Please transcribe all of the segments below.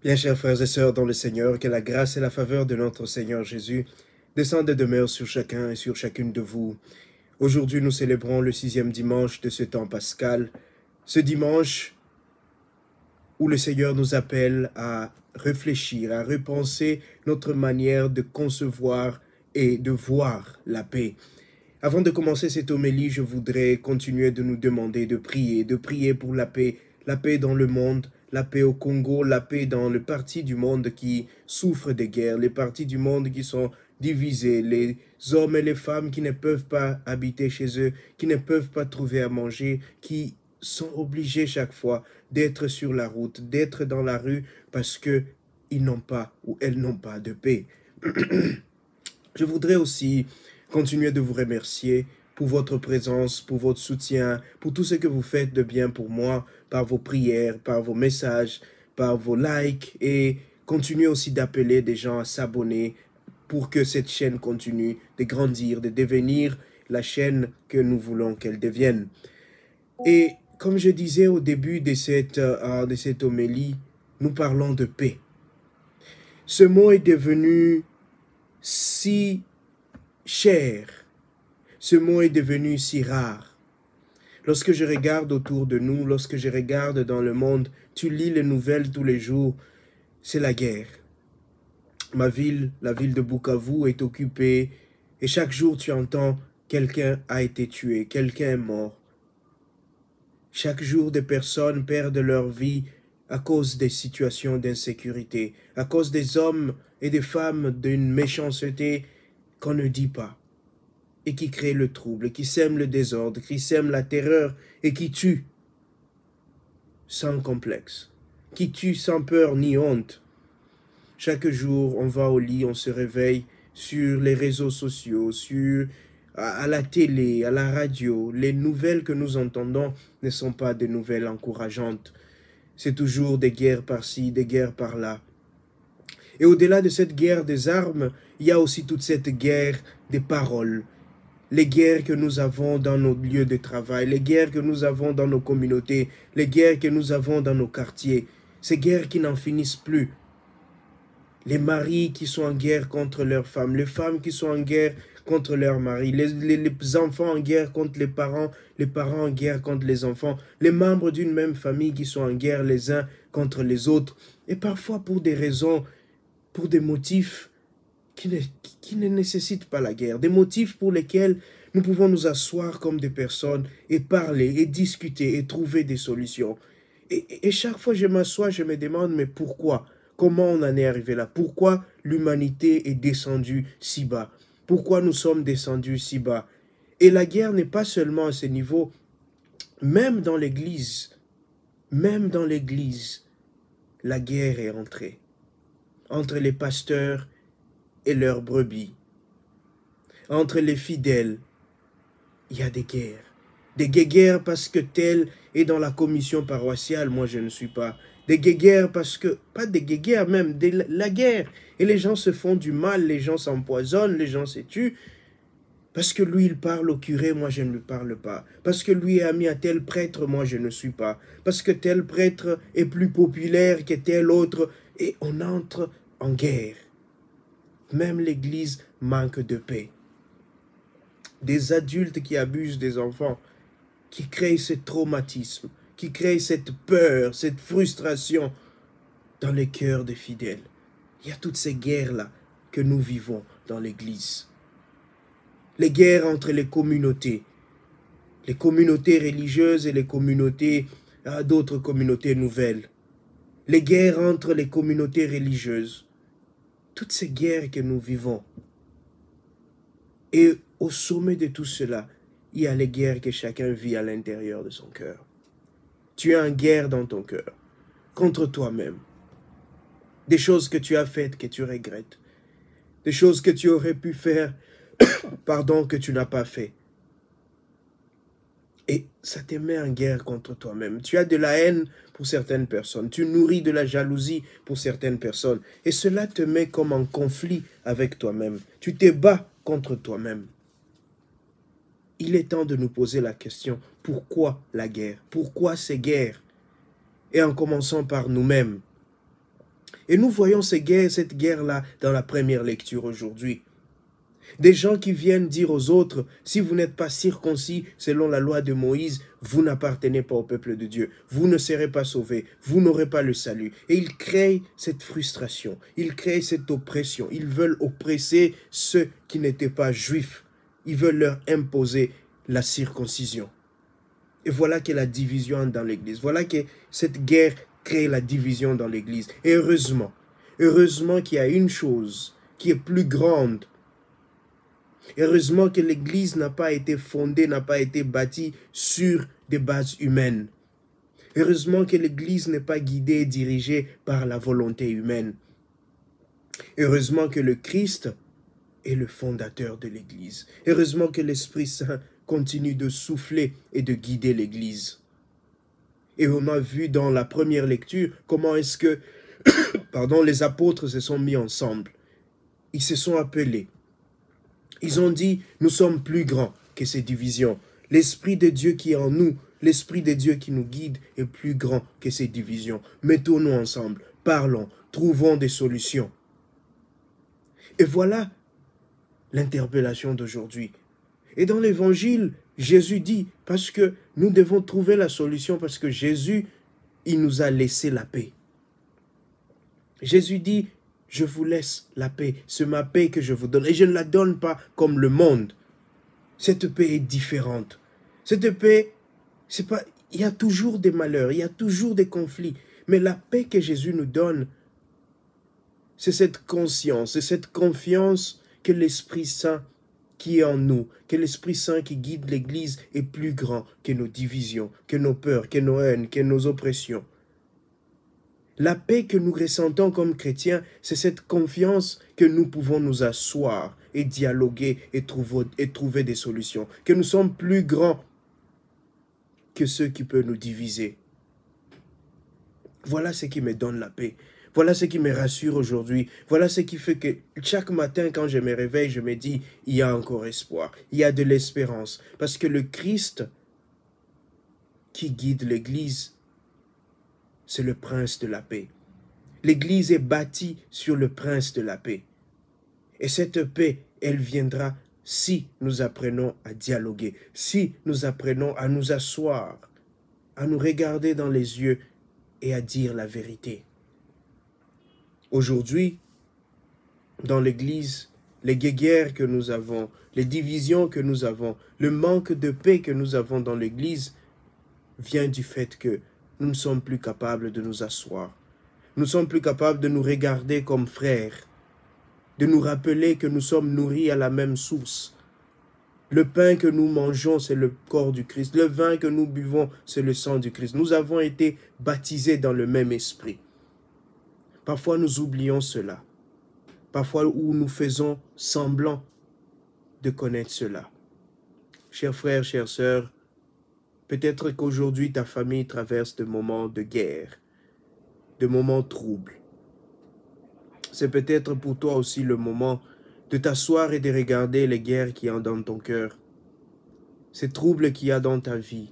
Bien, chers frères et sœurs dans le Seigneur, que la grâce et la faveur de notre Seigneur Jésus descendent et demeurent sur chacun et sur chacune de vous. Aujourd'hui, nous célébrons le 6e dimanche de ce temps pascal, ce dimanche où le Seigneur nous appelle à réfléchir, à repenser notre manière de concevoir et de voir la paix. Avant de commencer cette homélie, je voudrais continuer de nous demander de prier pour la paix dans le monde, la paix au Congo, la paix dans les parties du monde qui souffrent des guerres, les parties du monde qui sont divisées, les hommes et les femmes qui ne peuvent pas habiter chez eux, qui ne peuvent pas trouver à manger, qui sont obligés chaque fois d'être sur la route, d'être dans la rue parce que ils n'ont pas ou elles n'ont pas de paix. Je voudrais aussi continuer de vous remercier pour votre présence, pour votre soutien, pour tout ce que vous faites de bien pour moi, par vos prières, par vos messages, par vos likes, et continuer aussi d'appeler des gens à s'abonner pour que cette chaîne continue de grandir, de devenir la chaîne que nous voulons qu'elle devienne. Et comme je disais au début de cette homélie, nous parlons de paix. Ce mot est devenu si cher. Ce mot est devenu si rare. Lorsque je regarde autour de nous, lorsque je regarde dans le monde, tu lis les nouvelles tous les jours, c'est la guerre. Ma ville, la ville de Bukavu, est occupée et chaque jour tu entends quelqu'un a été tué, quelqu'un est mort. Chaque jour des personnes perdent leur vie à cause des situations d'insécurité, à cause des hommes et des femmes d'une méchanceté qu'on ne dit pas, et qui crée le trouble, qui sème le désordre, qui sème la terreur et qui tue sans complexe, qui tue sans peur ni honte. Chaque jour, on va au lit, on se réveille sur les réseaux sociaux, à la télé, à la radio. Les nouvelles que nous entendons ne sont pas des nouvelles encourageantes. C'est toujours des guerres par-ci, des guerres par-là. Et au-delà de cette guerre des armes, il y a aussi toute cette guerre des paroles. Les guerres que nous avons dans nos lieux de travail, les guerres que nous avons dans nos communautés, les guerres que nous avons dans nos quartiers. Ces guerres qui n'en finissent plus. Les maris qui sont en guerre contre leurs femmes, les femmes qui sont en guerre contre leurs maris, les enfants en guerre contre les parents en guerre contre les enfants, les membres d'une même famille qui sont en guerre les uns contre les autres, et parfois pour des raisons, pour des motifs qui ne nécessitent pas la guerre, des motifs pour lesquels nous pouvons nous asseoir comme des personnes et parler et discuter et trouver des solutions. Et chaque fois que je m'assois, je me demande, mais pourquoi ? Comment on en est arrivé là? Pourquoi l'humanité est descendue si bas? Pourquoi nous sommes descendus si bas? Et la guerre n'est pas seulement à ce niveau, même dans l'Église, la guerre est entrée entre les pasteurs et leurs brebis. Entre les fidèles, il y a des guerres. Des guéguerres parce que tel est dans la commission paroissiale, moi je ne suis pas. Des guéguerres parce que, pas des guéguerres même, la guerre. Et les gens se font du mal, les gens s'empoisonnent, les gens se tuent. Parce que lui il parle au curé, moi je ne lui parle pas. Parce que lui est ami à tel prêtre, moi je ne suis pas. Parce que tel prêtre est plus populaire que tel autre. Et on entre en guerre. Même l'Église manque de paix. Des adultes qui abusent des enfants, qui créent ce traumatisme, qui créent cette peur, cette frustration dans les cœurs des fidèles. Il y a toutes ces guerres-là que nous vivons dans l'Église. Les guerres entre les communautés religieuses et les communautés, d'autres communautés nouvelles. Les guerres entre les communautés religieuses. Toutes ces guerres que nous vivons. Et au sommet de tout cela, il y a les guerres que chacun vit à l'intérieur de son cœur. Tu es en guerre dans ton cœur, contre toi-même. Des choses que tu as faites que tu regrettes. Des choses que tu aurais pu faire, que tu n'as pas fait. Et ça te met en guerre contre toi-même. Tu as de la haine pour certaines personnes. Tu nourris de la jalousie pour certaines personnes. Et cela te met comme en conflit avec toi-même. Tu te bats contre toi-même. Il est temps de nous poser la question, pourquoi la guerre? Pourquoi ces guerres? Et en commençant par nous-mêmes. Et nous voyons cette guerre-là dans la première lecture aujourd'hui. Des gens qui viennent dire aux autres, si vous n'êtes pas circoncis selon la loi de Moïse, vous n'appartenez pas au peuple de Dieu, vous ne serez pas sauvés, vous n'aurez pas le salut. Et ils créent cette frustration, ils créent cette oppression, ils veulent oppresser ceux qui n'étaient pas juifs, ils veulent leur imposer la circoncision. Et voilà que la division dans l'Église, voilà que cette guerre crée la division dans l'Église. Et heureusement qu'il y a une chose qui est plus grande. Heureusement que l'Église n'a pas été fondée, n'a pas été bâtie sur des bases humaines. Heureusement que l'Église n'est pas guidée et dirigée par la volonté humaine. Heureusement que le Christ est le fondateur de l'Église. Heureusement que l'Esprit Saint continue de souffler et de guider l'Église. Et on a vu dans la première lecture comment est-ce que les apôtres se sont mis ensemble. Ils se sont appelés. Ils ont dit, nous sommes plus grands que ces divisions. L'Esprit de Dieu qui est en nous, l'Esprit de Dieu qui nous guide est plus grand que ces divisions. Mettons-nous ensemble, parlons, trouvons des solutions. Et voilà l'interpellation d'aujourd'hui. Et dans l'Évangile, Jésus dit, parce que nous devons trouver la solution, parce que Jésus, il nous a laissé la paix. Jésus dit, je vous laisse la paix, c'est ma paix que je vous donne. Et je ne la donne pas comme le monde. Cette paix est différente. Cette paix, c'est pas, il y a toujours des malheurs, il y a toujours des conflits. Mais la paix que Jésus nous donne, c'est cette conscience, c'est cette confiance que l'Esprit Saint qui est en nous, que l'Esprit Saint qui guide l'Église est plus grand que nos divisions, que nos peurs, que nos haines, que nos oppressions. La paix que nous ressentons comme chrétiens, c'est cette confiance que nous pouvons nous asseoir et dialoguer et trouver des solutions. Que nous sommes plus grands que ceux qui peuvent nous diviser. Voilà ce qui me donne la paix. Voilà ce qui me rassure aujourd'hui. Voilà ce qui fait que chaque matin, quand je me réveille, je me dis, il y a encore espoir. Il y a de l'espérance. Parce que le Christ qui guide l'Église, c'est le prince de la paix. L'Église est bâtie sur le prince de la paix. Et cette paix, elle viendra si nous apprenons à dialoguer, si nous apprenons à nous asseoir, à nous regarder dans les yeux et à dire la vérité. Aujourd'hui, dans l'Église, les guéguerres que nous avons, les divisions que nous avons, le manque de paix que nous avons dans l'Église vient du fait que nous ne sommes plus capables de nous asseoir. Nous ne sommes plus capables de nous regarder comme frères, de nous rappeler que nous sommes nourris à la même source. Le pain que nous mangeons, c'est le corps du Christ. Le vin que nous buvons, c'est le sang du Christ. Nous avons été baptisés dans le même esprit. Parfois, nous oublions cela. Parfois, où nous faisons semblant de connaître cela. Chers frères, chères sœurs, peut-être qu'aujourd'hui, ta famille traverse des moments de guerre, des moments troubles. C'est peut-être pour toi aussi le moment de t'asseoir et de regarder les guerres qu'il y a dans ton cœur, ces troubles qu'il y a dans ta vie,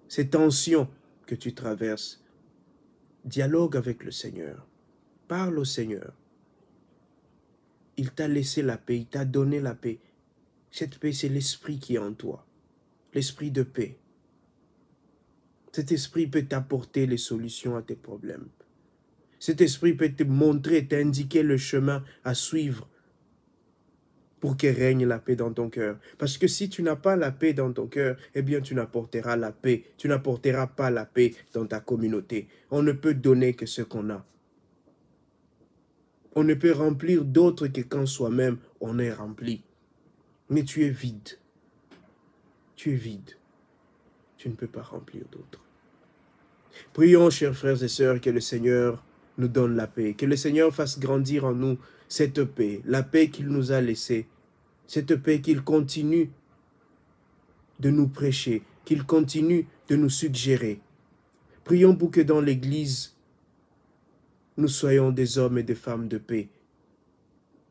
ces tensions que tu traverses. Dialogue avec le Seigneur. Parle au Seigneur. Il t'a laissé la paix, il t'a donné la paix. Cette paix, c'est l'esprit qui est en toi, l'esprit de paix. Cet esprit peut t'apporter les solutions à tes problèmes. Cet esprit peut te montrer, t'indiquer le chemin à suivre pour que règne la paix dans ton cœur. Parce que si tu n'as pas la paix dans ton cœur, eh bien tu n'apporteras la paix. Tu n'apporteras pas la paix dans ta communauté. On ne peut donner que ce qu'on a. On ne peut remplir d'autres que quand soi-même on est rempli. Mais tu es vide. Tu es vide. Tu ne peux pas remplir d'autres. Prions, chers frères et sœurs, que le Seigneur nous donne la paix. Que le Seigneur fasse grandir en nous cette paix. La paix qu'il nous a laissée. Cette paix qu'il continue de nous prêcher. Qu'il continue de nous suggérer. Prions pour que dans l'Église, nous soyons des hommes et des femmes de paix.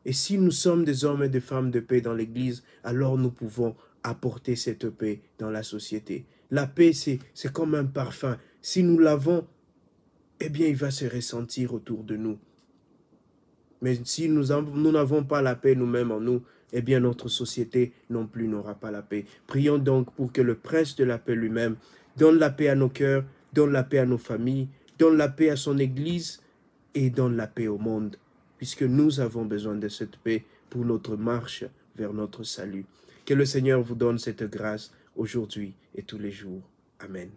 Et si nous sommes des hommes et des femmes de paix dans l'Église, alors nous pouvons apporter cette paix dans la société. La paix, c'est comme un parfum. Si nous l'avons, eh bien, il va se ressentir autour de nous. Mais si nous n'avons pas la paix nous-mêmes en nous, eh bien notre société non plus n'aura pas la paix. Prions donc pour que le Prince de la paix lui-même donne la paix à nos cœurs, donne la paix à nos familles, donne la paix à son Église et donne la paix au monde, puisque nous avons besoin de cette paix pour notre marche vers notre salut. Que le Seigneur vous donne cette grâce aujourd'hui et tous les jours. Amen.